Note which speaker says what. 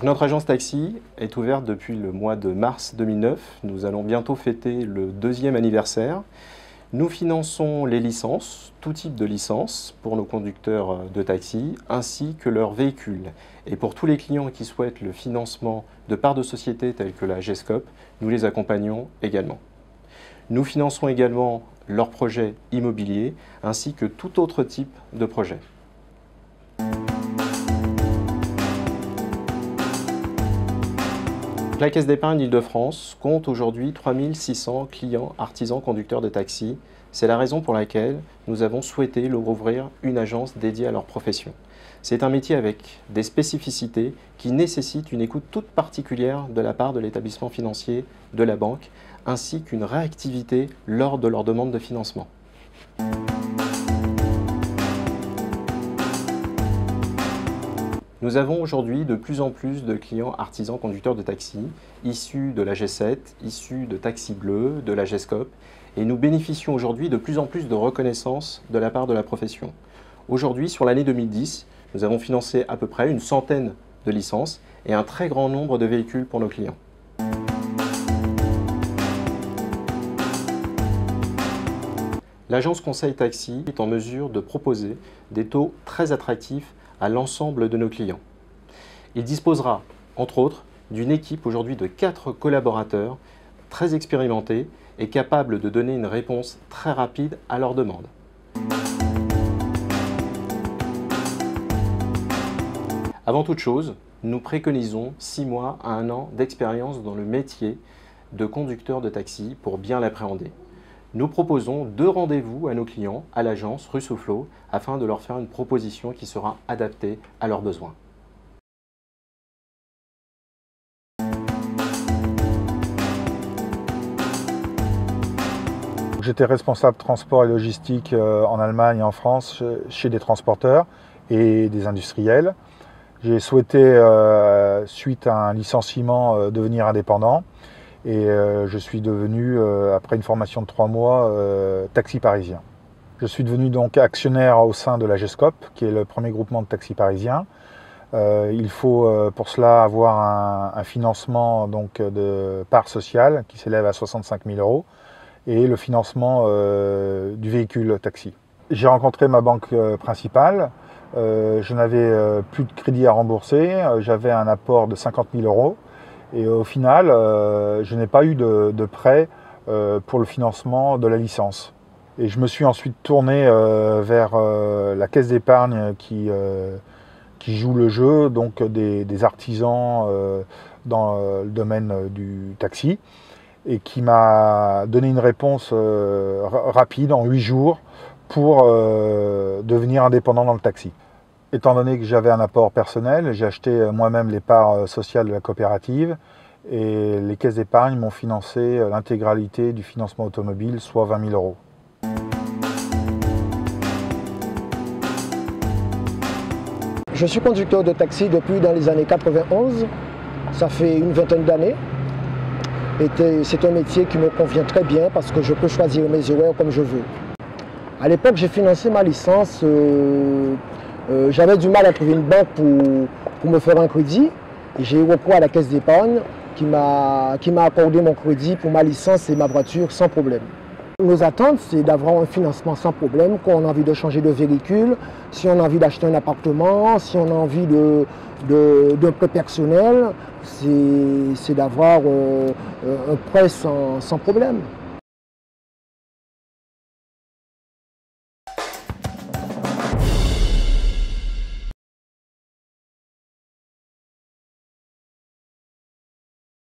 Speaker 1: Notre agence taxi est ouverte depuis le mois de mars 2009. Nous allons bientôt fêter le 2e anniversaire. Nous finançons les licences, tout type de licences pour nos conducteurs de taxi ainsi que leurs véhicules. Et pour tous les clients qui souhaitent le financement de parts de sociétés telles que la Gescope, nous les accompagnons également. Nous finançons également leurs projets immobiliers ainsi que tout autre type de projet. La Caisse d'épargne Île-de-France compte aujourd'hui 3600 clients artisans conducteurs de taxi. C'est la raison pour laquelle nous avons souhaité leur ouvrir une agence dédiée à leur profession. C'est un métier avec des spécificités qui nécessitent une écoute toute particulière de la part de l'établissement financier, de la banque, ainsi qu'une réactivité lors de leur demande de financement. Nous avons aujourd'hui de plus en plus de clients artisans conducteurs de taxi, issus de la G7, issus de Taxi Bleu, de la Gescope, et nous bénéficions aujourd'hui de plus en plus de reconnaissance de la part de la profession. Aujourd'hui, sur l'année 2010, nous avons financé à peu près une centaine de licences et un très grand nombre de véhicules pour nos clients. L'agence Conseil Taxi est en mesure de proposer des taux très attractifs à l'ensemble de nos clients. Il disposera, entre autres, d'une équipe aujourd'hui de 4 collaborateurs très expérimentés et capables de donner une réponse très rapide à leurs demandes. Avant toute chose, nous préconisons 6 mois à 1 an d'expérience dans le métier de conducteur de taxi pour bien l'appréhender. Nous proposons 2 rendez-vous à nos clients à l'agence rue Soufflot afin de leur faire une proposition qui sera adaptée à leurs besoins.
Speaker 2: J'étais responsable transport et logistique en Allemagne et en France chez des transporteurs et des industriels. J'ai souhaité, suite à un licenciement, devenir indépendant. Et je suis devenu, après une formation de 3 mois, taxi parisien. Je suis devenu donc actionnaire au sein de la Gescope, qui est le premier groupement de taxis parisiens. Il faut pour cela avoir un financement donc, de part sociale qui s'élève à 65 000 € et le financement du véhicule taxi. J'ai rencontré ma banque principale. Je n'avais plus de crédit à rembourser. J'avais un apport de 50 000 €. Et au final, je n'ai pas eu de prêt pour le financement de la licence. Et je me suis ensuite tourné vers la caisse d'épargne qui joue le jeu, donc des artisans dans le domaine du taxi, et qui m'a donné une réponse rapide en 8 jours pour devenir indépendant dans le taxi. Étant donné que j'avais un apport personnel, j'ai acheté moi-même les parts sociales de la coopérative et les caisses d'épargne m'ont financé l'intégralité du financement automobile, soit 20 000 €.
Speaker 3: Je suis conducteur de taxi depuis dans les années 91, ça fait une vingtaine d'années. C'est un métier qui me convient très bien parce que je peux choisir mes horaires comme je veux. À l'époque, j'ai financé ma licence. J'avais du mal à trouver une banque pour me faire un crédit. J'ai eu recours à la caisse d'épargne qui m'a accordé mon crédit pour ma licence et ma voiture sans problème. Nos attentes, c'est d'avoir un financement sans problème, quand on a envie de changer de véhicule, si on a envie d'acheter un appartement, si on a envie d'un prêt personnel, c'est d'avoir un prêt sans problème.